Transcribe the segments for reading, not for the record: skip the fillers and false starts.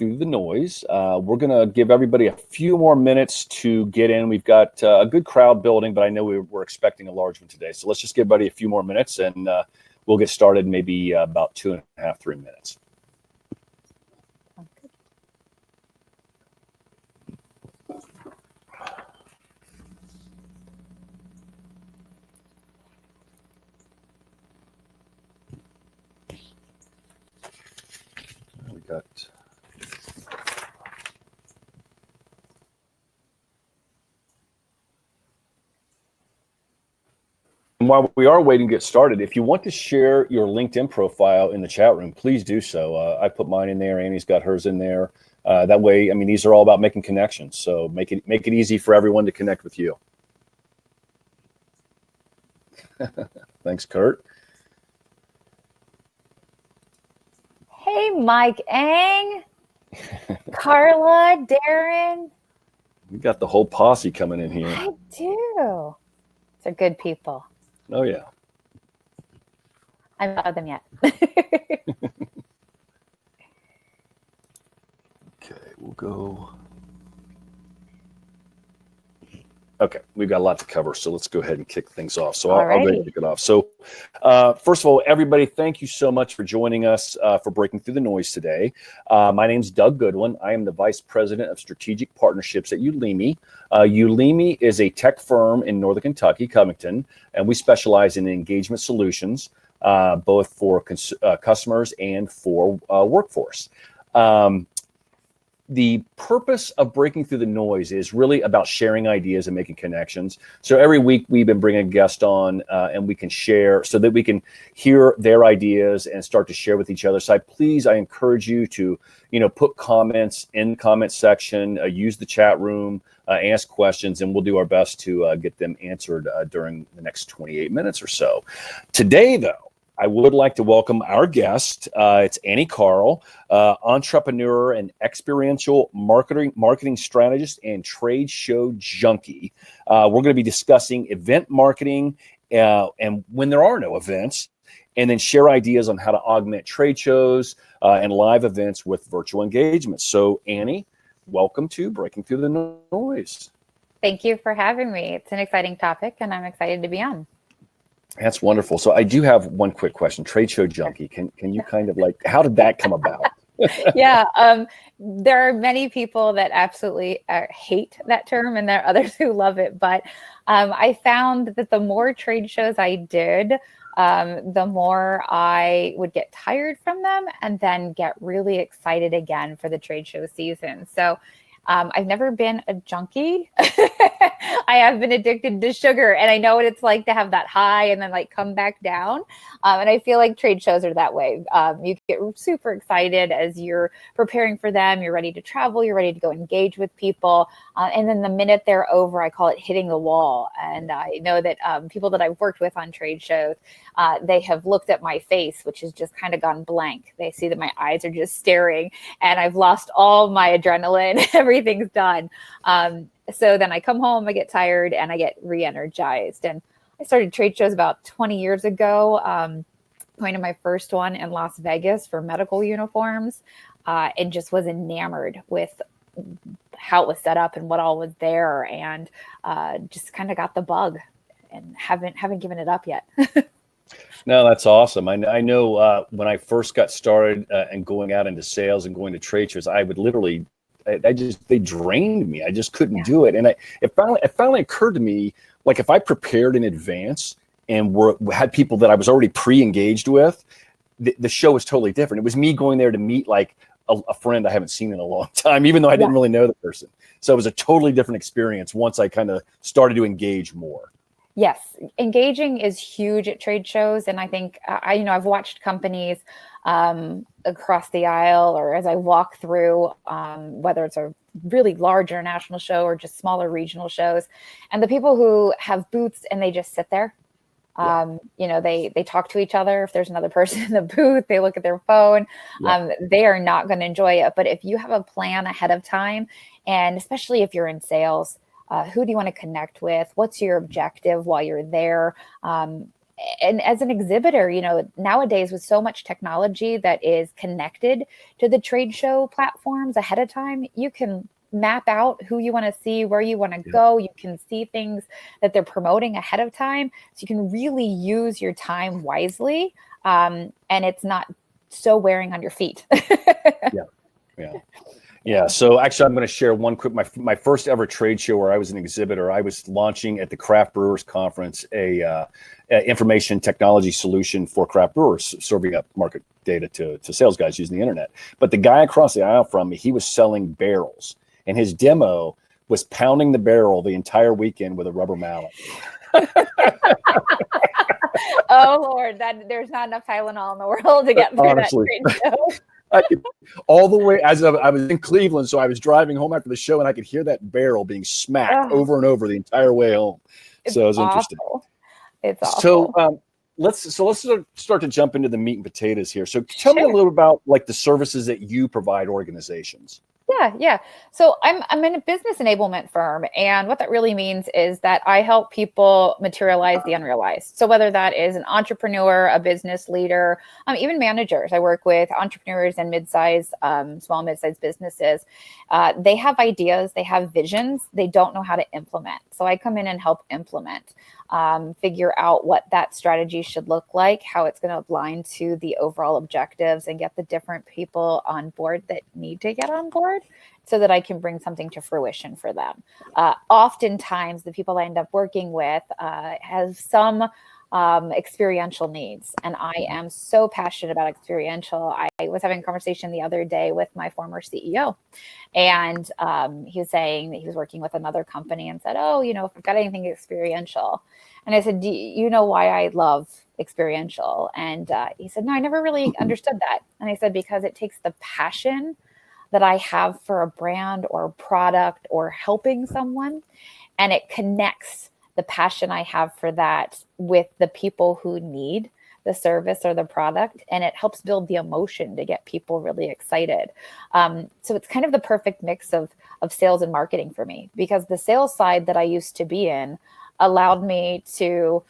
Through the Noise. We're going to give everybody a few more minutes to get in. We've got a good crowd building, but I know we're expecting a large one today. So let's just give everybody a few more minutes, and we'll get started maybe about 2.5, 3 minutes. We got... And while we are waiting to get started, if you want to share your LinkedIn profile in the chat room, please do so. I put mine in there. Annie's got hers in there. That way, I mean, these are all about making connections. So make it easy for everyone to connect with you. Thanks, Kurt. Hey, Mike Eng, Carla, Darren. We got the whole posse coming in here. I do. They're good people. Oh, yeah. I haven't met them yet. Okay, we'll go. Okay, we've got a lot to cover, so let's go ahead and kick things off. So I'll ready to kick it off. So first of all, everybody, thank you so much for joining us for Breaking Through the Noise today. My name's Doug Goodwin. I am the Vice President of Strategic Partnerships at Ulimi. Ulimi is a tech firm in Northern Kentucky, Covington, and we specialize in engagement solutions, both for customers and for workforce. The purpose of Breaking Through the Noise is really about sharing ideas and making connections. So every week we've been bringing a guest on and we can share so that we can hear their ideas and start to share with each other. So I encourage you to, put comments in the comment section, use the chat room, ask questions, and we'll do our best to get them answered during the next 28 minutes or so. Today, though, I would like to welcome our guest. It's Annie Carl, entrepreneur and experiential marketing strategist and trade show junkie. We're going to be discussing event marketing and when there are no events, and then share ideas on how to augment trade shows and live events with virtual engagements. So, Annie, welcome to Breaking Through the Noise. Thank you for having me. It's an exciting topic, and I'm excited to be on. That's wonderful. So I do have one quick question. Trade show junkie. Can you kind of how did that come about? Yeah, there are many people that absolutely hate that term, and there are others who love it. But I found that the more trade shows I did, the more I would get tired from them and then get really excited again for the trade show season. So I've never been a junkie. I have been addicted to sugar, and I know what it's like to have that high and then come back down. And I feel like trade shows are that way. You get super excited as you're preparing for them. You're ready to travel. You're ready to go engage with people. And then the minute they're over, I call it hitting the wall. And I know that people that I've worked with on trade shows, they have looked at my face, which has just kind of gone blank. They see that my eyes are just staring, and I've lost all my adrenaline. Everything's done. So then I come home, I get tired, and I get re-energized. And I started trade shows about 20 years ago, going to my first one in Las Vegas for medical uniforms, and just was enamored with how it was set up and what all was there, and just kind of got the bug and haven't given it up yet. No, that's awesome. I know when I first got started and going out into sales and going to trade shows, I would literally, they drained me. I just couldn't do it. And it finally occurred to me, if I prepared in advance and had people that I was already pre-engaged with, the show was totally different. It was me going there to meet a friend I haven't seen in a long time, even though I didn't really know the person. So it was a totally different experience once I kind of started to engage more. Yes, engaging is huge at trade shows. And I think, I've watched companies across the aisle, or as I walk through, whether it's a really large international show or just smaller regional shows, and the people who have booths and they just sit there, they talk to each other. If there's another person in the booth, they look at their phone. They are not going to enjoy it. But if you have a plan ahead of time, and especially if you're in sales, who do you want to connect with? What's your objective while you're there? and as an exhibitor, nowadays with so much technology that is connected to the trade show platforms ahead of time, you can map out who you want to see, where you want to go. You can see things that they're promoting ahead of time. So you can really use your time wisely. And it's not so wearing on your feet. Yeah. So actually, I'm going to share one quick, my first ever trade show where I was an exhibitor. I was launching at the Craft Brewers Conference a information technology solution for craft brewers, serving up market data to sales guys using the internet. But the guy across the aisle from me, he was selling barrels, and his demo was pounding the barrel the entire weekend with a rubber mallet. Oh Lord, there's not enough Tylenol in the world to get through Honestly, that trade show. I could, all the way as I was in Cleveland, so I was driving home after the show, and I could hear that barrel being smacked over and over the entire way home. So it was interesting. It's awful. So let's start to jump into the meat and potatoes here. So tell me a little about like the services that you provide organizations. Yeah. So I'm in a business enablement firm, and what that really means is that I help people materialize the unrealized. So whether that is an entrepreneur, a business leader, even managers, I work with entrepreneurs and small mid-size businesses. They have ideas, they have visions, they don't know how to implement. So I come in and help implement. Figure out what that strategy should look like, how it's going to align to the overall objectives, and get the different people on board that need to get on board so that I can bring something to fruition for them. Oftentimes, the people I end up working with have some experiential needs, and I am so passionate about experiential. I was having a conversation the other day with my former CEO, and he was saying that he was working with another company and said, "Oh, if I've got anything experiential," and I said, "Do you know why I love experiential?" And he said, "No, I never really understood that." And I said, "Because it takes the passion that I have for a brand or a product or helping someone, and it connects the passion I have for that with the people who need the service or the product, and it helps build the emotion to get people really excited." So it's kind of the perfect mix of sales and marketing for me, because the sales side that I used to be in allowed me to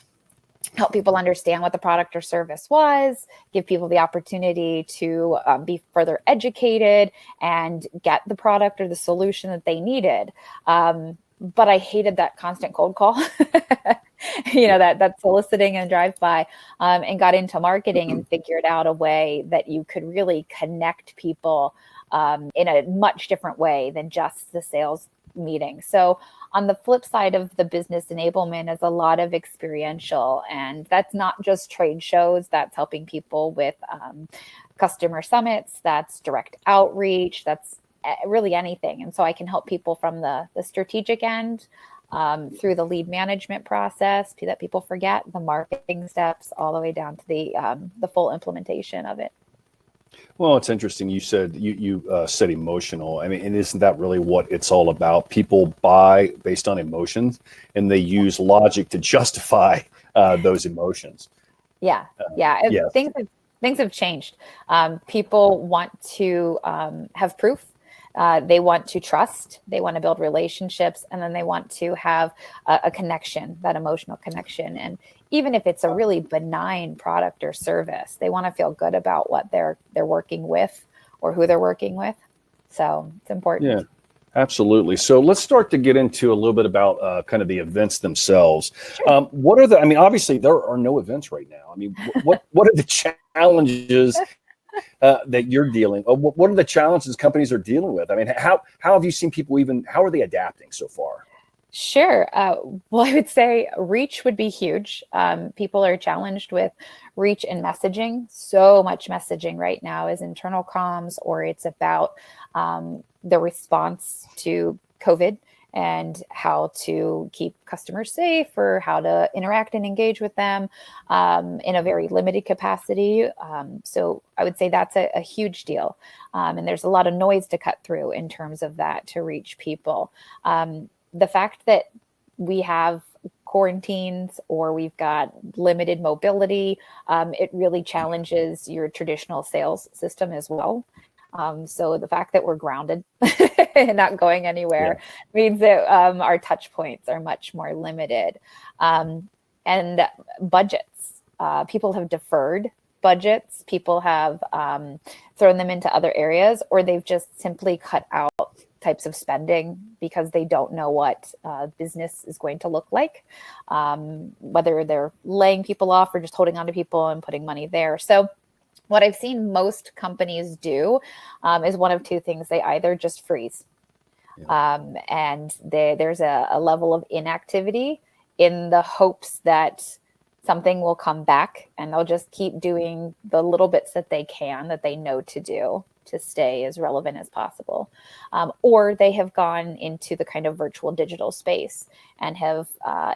help people understand what the product or service was, give people the opportunity to be further educated and get the product or the solution that they needed. But I hated that constant cold call, that soliciting and drive by, and got into marketing and figured out a way that you could really connect people in a much different way than just the sales meeting. So on the flip side of the business enablement is a lot of experiential, and that's not just trade shows. That's helping people with customer summits, that's direct outreach, that's really anything. And so I can help people from the strategic end through the lead management process that people forget, the marketing steps, all the way down to the full implementation of it. Well, it's interesting. You said you said emotional. I mean, and isn't that really what it's all about? People buy based on emotions, and they use logic to justify those emotions. Yeah. Things have changed. People want to have proof. They want to trust, they want to build relationships, and then they want to have a connection, that emotional connection. And even if it's a really benign product or service, they want to feel good about what they're working with or who they're working with. So it's important. Yeah, absolutely. So let's start to get into a little bit about kind of the events themselves. Sure. What are I mean, obviously there are no events right now. I mean, what are the challenges that you're dealing? What are the challenges companies are dealing with? I mean, how have you seen people how are they adapting so far? Sure. Well, I would say reach would be huge. People are challenged with reach and messaging. So much messaging right now is internal comms, or it's about the response to COVID and how to keep customers safe, or how to interact and engage with them in a very limited capacity. So I would say that's a huge deal. And there's a lot of noise to cut through in terms of that to reach people. The fact that we have quarantines or we've got limited mobility, it really challenges your traditional sales system as well. So the fact that we're grounded and not going anywhere means that our touch points are much more limited. And budgets. people have deferred budgets, people have thrown them into other areas, or they've just simply cut out types of spending because they don't know what business is going to look like, whether they're laying people off or just holding on to people and putting money there. So what I've seen most companies do is one of two things. They either just freeze, and there's a level of inactivity in the hopes that something will come back, and they'll just keep doing the little bits that they can, that they know to do, to stay as relevant as possible. Or they have gone into the kind of virtual digital space and have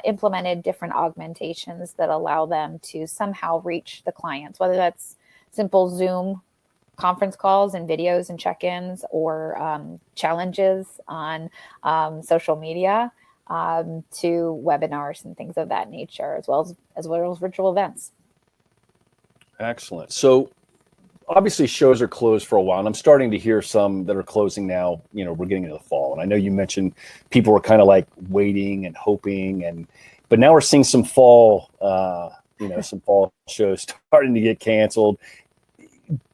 implemented different augmentations that allow them to somehow reach the clients, whether that's simple Zoom conference calls and videos and check-ins, or challenges on social media, to webinars and things of that nature, as well as virtual events. Excellent. So obviously shows are closed for a while, and I'm starting to hear some that are closing now. We're getting into the fall, and I know you mentioned people were kind of like waiting and hoping, but now we're seeing some fall, some fall shows starting to get canceled.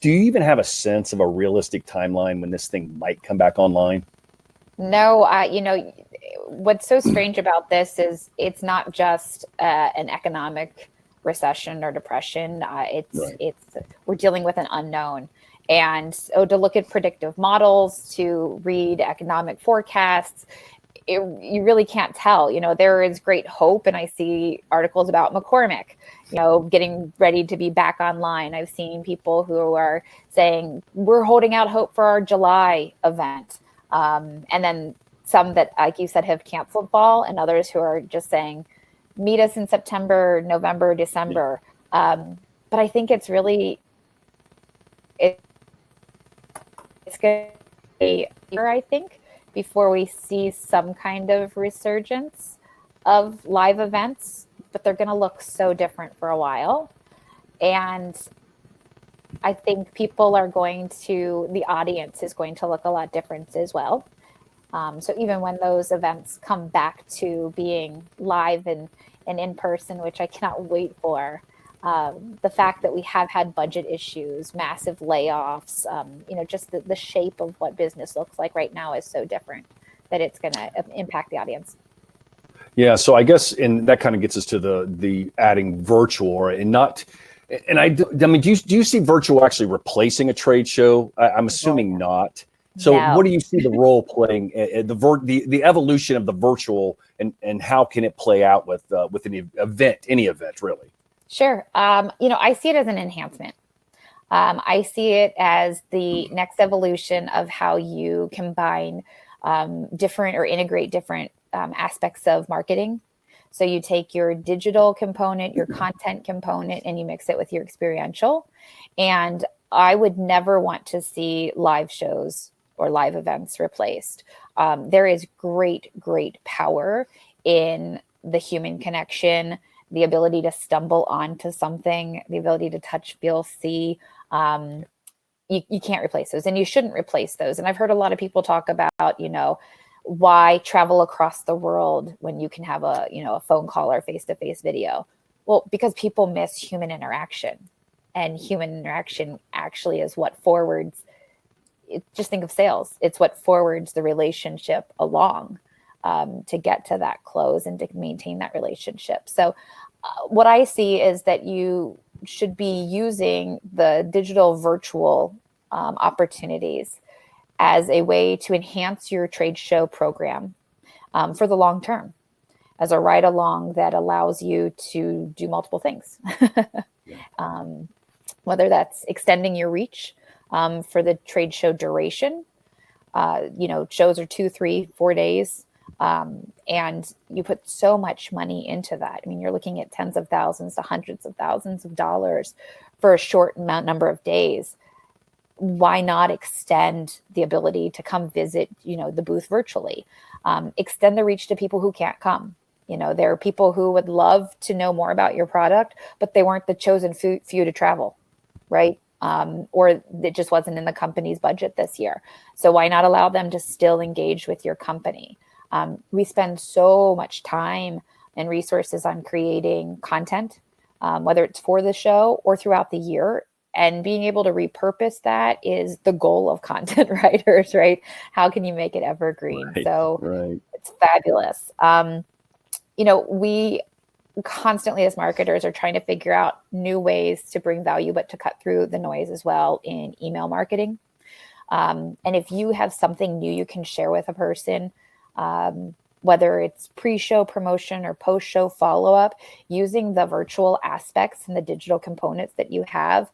Do you even have a sense of a realistic timeline when this thing might come back online? No, what's so strange about this is it's not just an economic recession or depression. We're dealing with an unknown, and to look at predictive models, to read economic forecasts, you really can't tell. There is great hope, and I see articles about McCormick, getting ready to be back online. I've seen people who are saying we're holding out hope for our July event, and then some that, like you said, have canceled fall, and others who are just saying meet us in September, November, December. But I think it's going to be a year, I think, before we see some kind of resurgence of live events, but they're going to look so different for a while. And I think the audience is going to look a lot different as well. So even when those events come back to being live and in person, which I cannot wait for, the fact that we have had budget issues, massive layoffs, just the shape of what business looks like right now is so different that it's going to impact the audience. Yeah, so I guess, and that kind of gets us to the adding virtual, and not. And I mean, do you see virtual actually replacing a trade show? I'm assuming not. So No. What do you see the role playing, the evolution of the virtual, and how can it play out with any event really? Sure. I see it as an enhancement. I see it as the next evolution of how you combine different or integrate different aspects of marketing. So you take your digital component, your content component, and you mix it with your experiential. And I would never want to see live shows or live events replaced. There is great, great power in the human connection, the ability to stumble onto something, the ability to touch, feel, see. You can't replace those, and you shouldn't replace those. And I've heard a lot of people talk about, why travel across the world when you can have a phone call or face-to-face video? Well, because people miss human interaction, and human interaction actually is what forwards. Just think of sales. It's what forwards the relationship along to get to that close and to maintain that relationship. So what I see is that you should be using the digital virtual opportunities as a way to enhance your trade show program for the long term, as a ride along that allows you to do multiple things. Whether that's extending your reach for the trade show duration. Shows are 2, 3, 4 days. And you put so much money into that. I mean, you're looking at tens of thousands to hundreds of thousands of dollars for a short number of days. Why not extend the ability to come visit, the booth virtually? Extend the reach to people who can't come. There are people who would love to know more about your product, but they weren't the chosen few to travel, right? Or it just wasn't in the company's budget this year. So why not allow them to still engage with your company? We spend so much time and resources on creating content whether it's for the show or throughout the year. And being able to repurpose that is the goal of content writers, right? How can you make it evergreen? So it's fabulous. We constantly as marketers are trying to figure out new ways to bring value, but to cut through the noise as well in email marketing. And if you have something new you can share with a person, whether it's pre-show promotion or post-show follow-up, using the virtual aspects and the digital components that you have,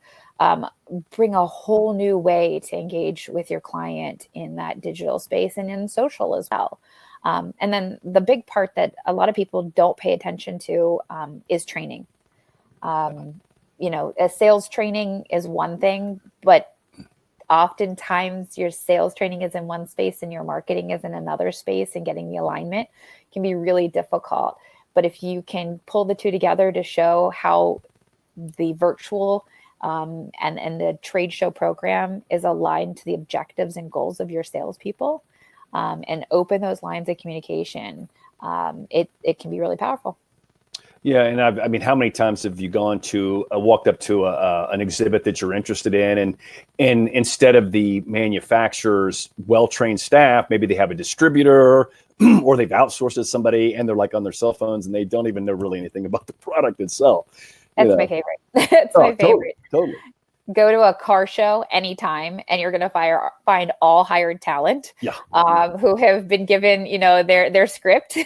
bring a whole new way to engage with your client in that digital space and in social as well. And then the big part that a lot of people don't pay attention to is training. A sales training is one thing, but oftentimes your sales training is in one space and your marketing is in another space, and getting the alignment can be really difficult. But if you can pull the two together to show how the virtual and the trade show program is aligned to the objectives and goals of your salespeople, and open those lines of communication, it can be really powerful. Yeah, and how many times have you walked up to an exhibit that you're interested in, and instead of the manufacturer's well-trained staff, maybe they have a distributor or they've outsourced to somebody, and they're like on their cell phones and they don't even know really anything about the product itselp. That's my favorite. It's my favorite. Totally. Go to a car show anytime, and you're going to find all hired talent who have been given, their script.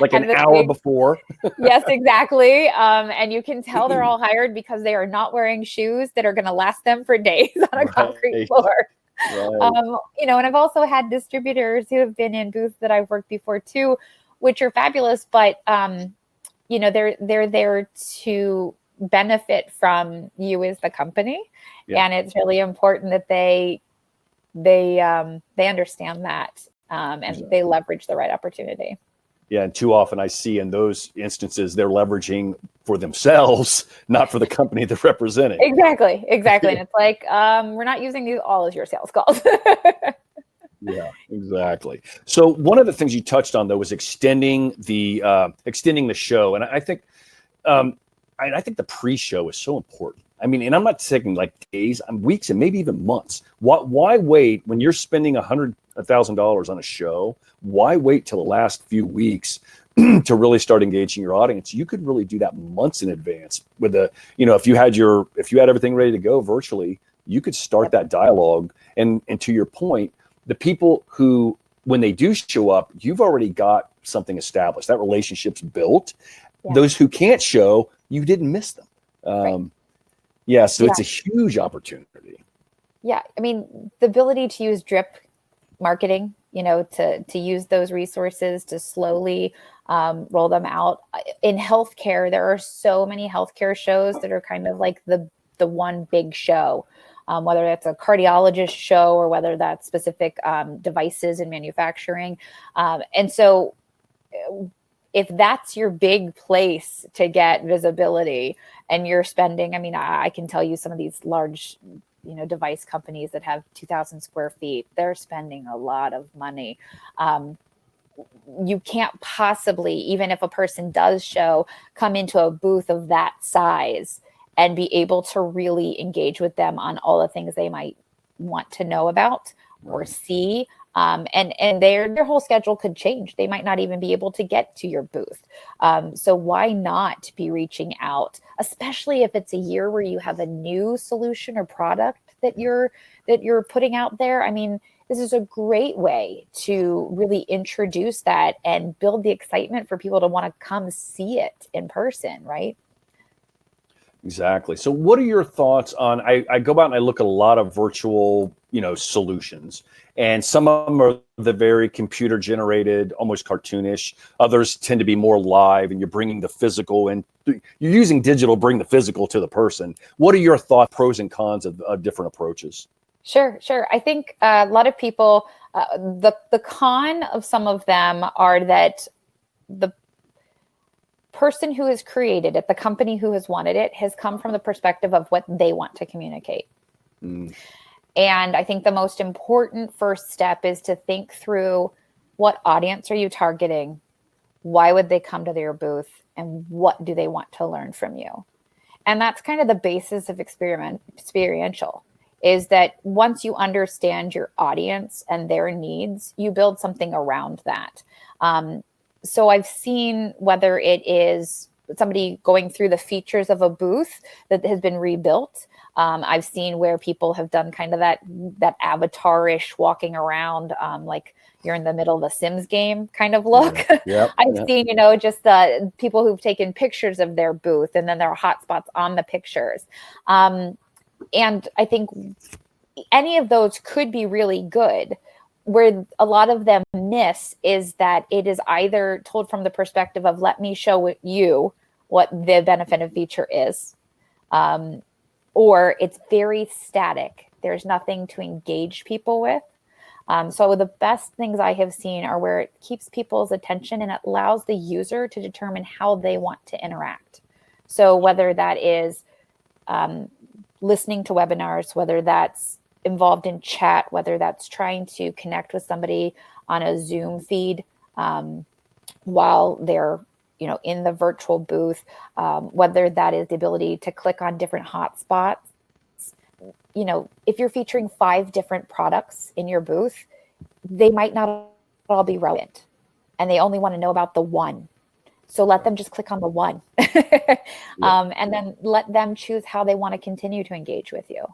Like an hour before. Yes, exactly. And you can tell they're all hired because they are not wearing shoes that are going to last them for days on a concrete floor. Right. And I've also had distributors who have been in booths that I've worked before too, which are fabulous, but they're there to benefit from you as the company. And it's really important that they understand that, and they leverage the right opportunity. Yeah, and too often I see in those instances they're leveraging for themselves, not for the company they're representing. Exactly. And it's like, we're not using you all as your sales calls. Yeah, exactly. So one of the things you touched on though was extending the show, and I think the pre-show is so important. And I'm not taking like days, weeks, and maybe even months. Why wait when you're spending $100,000 on a show? Why wait till the last few weeks to really start engaging your audience? You could really do that months in advance with if you had everything ready to go virtually, you could start that dialogue. And to your point, the people who, when they do show up, you've already got something established. That relationship's built. Yeah. Those who can't show, you didn't miss them. So it's a huge opportunity. Yeah. The ability to use drip marketing, to use those resources to slowly roll them out. In healthcare, there are so many healthcare shows that are kind of like the one big show, whether that's a cardiologist show or whether that's specific devices and manufacturing. And so if that's your big place to get visibility and you're spending, I can tell you some of these large, device companies that have 2,000 square feet, they're spending a lot of money. You can't possibly, even if a person does show, come into a booth of that size and be able to really engage with them on all the things they might want to know about or see. And their whole schedule could change. They might not even be able to get to your booth. So why not be reaching out, especially if it's a year where you have a new solution or product that you're putting out there? This is a great way to really introduce that and build the excitement for people to want to come see it in person, right? Exactly. So what are your thoughts on, I go out and I look at a lot of virtual, solutions, and some of them are the very computer generated, almost cartoonish. Others tend to be more live, and you're bringing the physical, and you're using digital, bring the physical to the person. What are your thoughts, pros and cons of different approaches? Sure. I think a lot of people, the con of some of them are that the person who has created it, the company who has wanted it, has come from the perspective of what they want to communicate. And I think the most important first step is to think through, what audience are you targeting? Why would they come to your booth? And what do they want to learn from you? And that's kind of the basis of experiential, is that once you understand your audience and their needs, you build something around that. So I've seen, whether it is somebody going through the features of a booth that has been rebuilt. I've seen where people have done kind of that avatar-ish walking around, like you're in the middle of a Sims game kind of look. I've seen, just people who've taken pictures of their booth, and then there are hotspots on the pictures. And I think any of those could be really good. Where a lot of them miss is that it is either told from the perspective of, let me show you what the benefit of feature is, or it's very static. There's nothing to engage people with. So the best things I have seen are where it keeps people's attention and it allows the user to determine how they want to interact. So whether that is listening to webinars, whether that's involved in chat, whether that's trying to connect with somebody on a Zoom feed while they're in the virtual booth, whether that is the ability to click on different hotspots. If you're featuring 5 different products in your booth, they might not all be relevant, and they only want to know about the one. So let them just click on the one, and then let them choose how they want to continue to engage with you.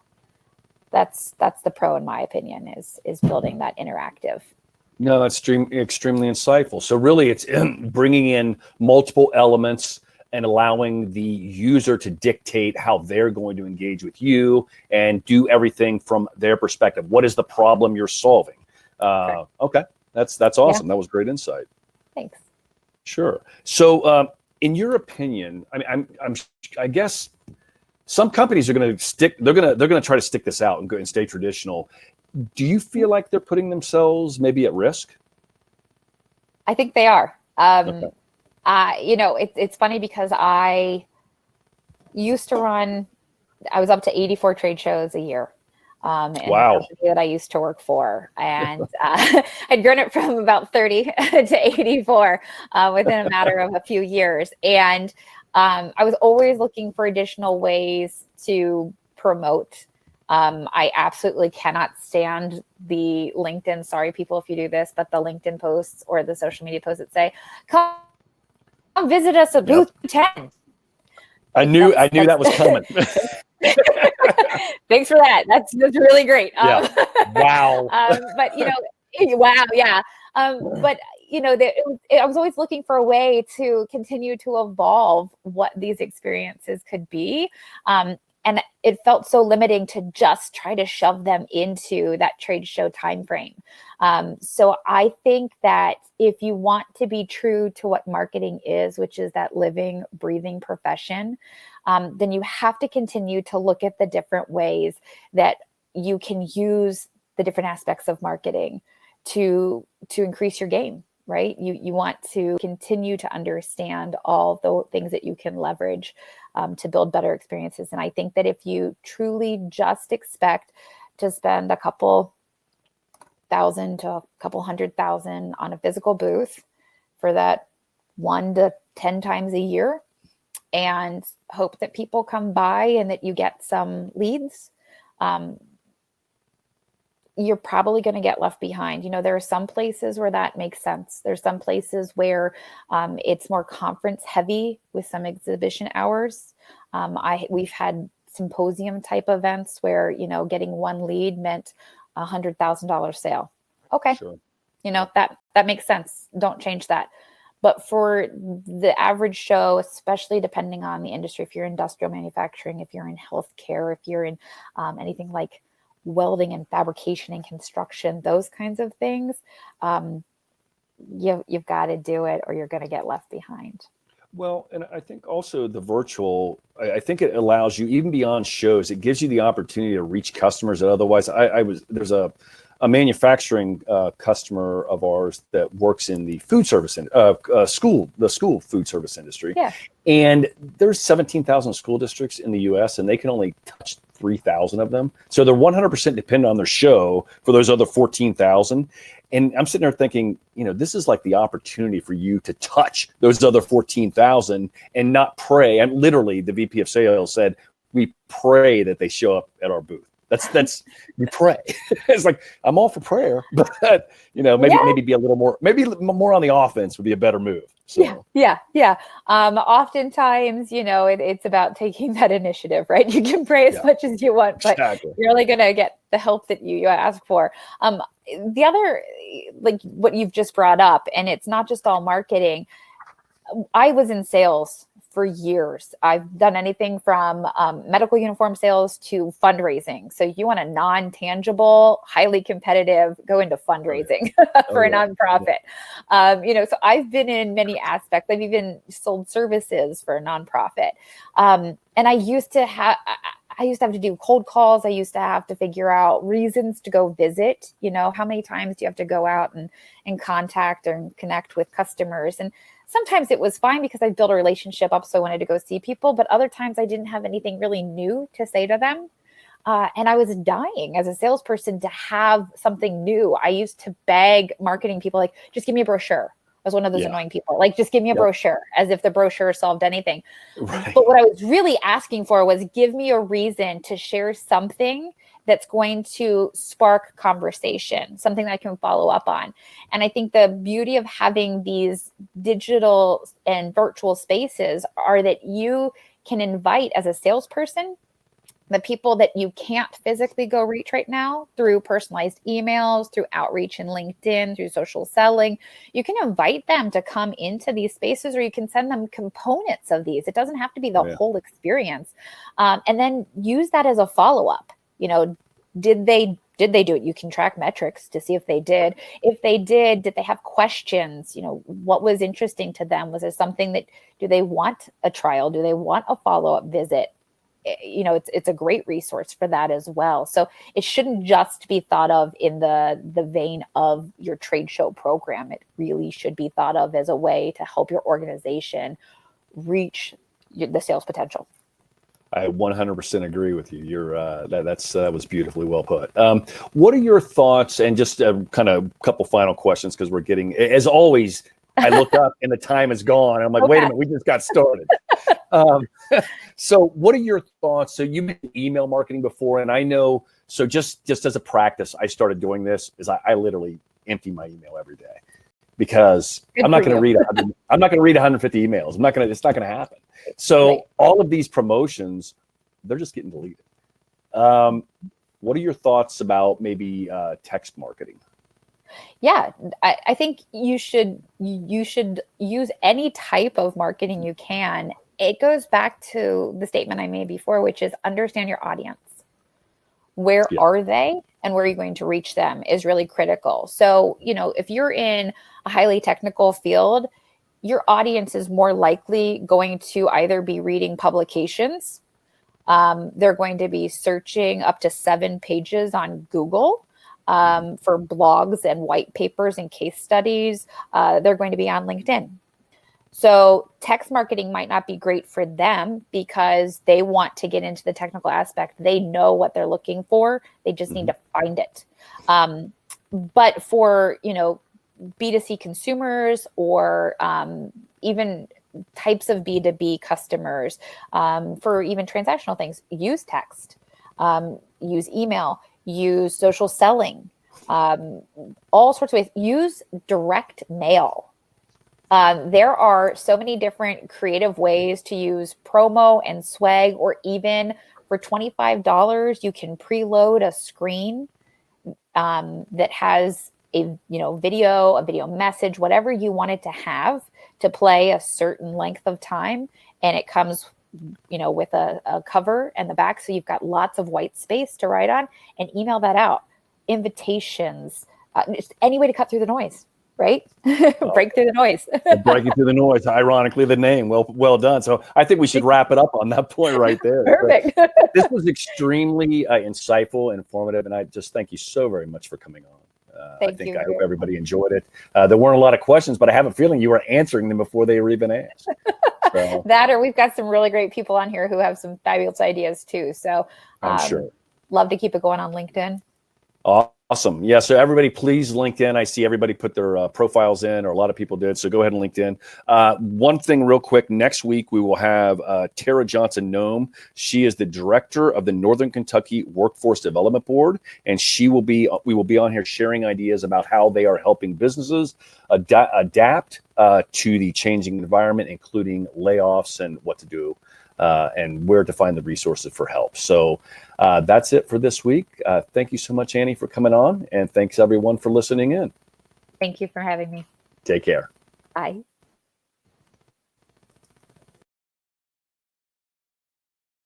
That's the pro, in my opinion, is building that interactive. No, that's extremely insightful. So really, it's bringing in multiple elements and allowing the user to dictate how they're going to engage with you and do everything from their perspective. What is the problem you're solving? Okay, that's awesome. Yeah. That was great insight. Thanks. Sure. So, in your opinion, I guess some companies are going to stick. They're going to try to stick this out and go and stay traditional. Do you feel like they're putting themselves maybe at risk? I think they are. Okay. It's funny because I used to run. I was up to 84 trade shows a year. Wow. The company that I used to work for, and I'd grown it from about 30 to 84 within a matter of a few years. And I was always looking for additional ways to promote. I absolutely cannot stand the LinkedIn, sorry people if you do this, but the LinkedIn posts or the social media posts that say, come visit us at booth 10. I knew that was coming. Thanks for that. That's really great. Wow. But wow, yeah. But I was always looking for a way to continue to evolve what these experiences could be. And it felt so limiting to just try to shove them into that trade show timeframe. So I think that if you want to be true to what marketing is, which is that living, breathing profession, then you have to continue to look at the different ways that you can use the different aspects of marketing to increase your game, right? You want to continue to understand all the things that you can leverage to build better experiences. And I think that if you truly just expect to spend a couple thousand to a couple $100,000 on a physical booth for that 1 to 10 times a year and hope that people come by and that you get some leads, you're probably going to get left behind. There are some places where that makes sense. There's some places where it's more conference heavy with some exhibition hours. We've had symposium type events where, getting one lead meant $100,000 sale. Okay. Sure. That makes sense. Don't change that. But for the average show, especially depending on the industry, if you're industrial manufacturing, if you're in healthcare, if you're in anything like welding and fabrication and construction, those kinds of things, you've got to do it or you're going to get left behind. Well, and I think also the virtual, I think it allows you, even beyond shows, it gives you the opportunity to reach customers that otherwise, there's a manufacturing customer of ours that works in the food service, school food service industry. Yeah. And there's 17,000 school districts in the US and they can only touch 3,000 of them. So they're 100% dependent on their show for those other 14,000. And I'm sitting there thinking, this is like the opportunity for you to touch those other 14,000 and not pray. And literally the VP of sales said, we pray that they show up at our booth. That's you pray. It's like, I'm all for prayer, but maybe be a little more, maybe more on the offense would be a better move. So. Yeah. Oftentimes, it's about taking that initiative, right? You can pray as much as you want, but you're only going to get the help that you ask for. The other, like what you've just brought up, and it's not just all marketing. I was in sales for years. I've done anything from medical uniform sales to fundraising. So you want a non-tangible, highly competitive, go into fundraising for a nonprofit. So I've been in many aspects. I've even sold services for a nonprofit. And I used to have to do cold calls. I used to have to figure out reasons to go visit. How many times do you have to go out and contact and connect with customers? And sometimes it was fine because I built a relationship up, so I wanted to go see people. But other times I didn't have anything really new to say to them. And I was dying as a salesperson to have something new. I used to beg marketing people, like, just give me a brochure. I was one of those annoying people, like, just give me a brochure, as if the brochure solved anything. Right. But what I was really asking for was, give me a reason to share something that's going to spark conversation, something that I can follow up on. And I think the beauty of having these digital and virtual spaces are that you can invite, as a salesperson, the people that you can't physically go reach right now through personalized emails, through outreach in LinkedIn, through social selling. You can invite them to come into these spaces, or you can send them components of these. It doesn't have to be the whole experience. And then use that as a follow-up. Did they do it? You can track metrics to see if they did. If they did they have questions? What was interesting to them? Was there something do they want a trial? Do they want a follow-up visit? It's a great resource for that as well. So it shouldn't just be thought of in the vein of your trade show program. It really should be thought of as a way to help your organization reach the sales potential. I 100% agree with you. That was beautifully well put. What are your thoughts, and just kind of a couple final questions, because we're getting, as always, I look up and the time is gone. And I'm like, wait a minute, we just got started. So what are your thoughts? So you mentioned email marketing before, and I know, so just as a practice, I started doing this, is I literally empty my email every day, because I'm not going to read 150 emails. It's not going to happen. So all of these promotions, they're just getting deleted. What are your thoughts about maybe text marketing? Yeah, I think you should use any type of marketing you can. It goes back to the statement I made before, which is understand your audience. Where are they, and where are you going to reach them is really critical. So, if you're in a highly technical field, your audience is more likely going to either be reading publications. They're going to be searching up to 7 pages on Google for blogs and white papers and case studies. They're going to be on LinkedIn. So text marketing might not be great for them because they want to get into the technical aspect. They know what they're looking for. They just need to find it. But for, B2C consumers, or even types of B2B customers, for even transactional things, use text, use email, use social selling, all sorts of ways. Use direct mail. There are so many different creative ways to use promo and swag, or even for $25, you can preload a screen that has a video message, whatever you want it to have to play a certain length of time. And it comes, with a cover and the back. So you've got lots of white space to write on, and email that out. Invitations, just any way to cut through the noise. Right? Break through the noise. Breaking through the noise. Ironically, the name. Well done. So I think we should wrap it up on that point right there. Perfect. This was extremely insightful, informative, and I just thank you so very much for coming on. Thank you. I hope everybody enjoyed it. There weren't a lot of questions, but I have a feeling you were answering them before they were even asked. So, that, or we've got some really great people on here who have some fabulous ideas too. So I'm sure. Love to keep it going on LinkedIn. Awesome. Yeah. So everybody, please LinkedIn. I see everybody put their profiles in, or a lot of people did. So go ahead and LinkedIn. One thing real quick, next week, we will have Tara Johnson Nome. She is the director of the Northern Kentucky Workforce Development Board. And we will be on here sharing ideas about how they are helping businesses adapt to the changing environment, including layoffs and what to do and where to find the resources for help. So that's it for this week. Thank you so much, Annie, for coming on. And thanks, everyone, for listening in. Thank you for having me. Take care. Bye.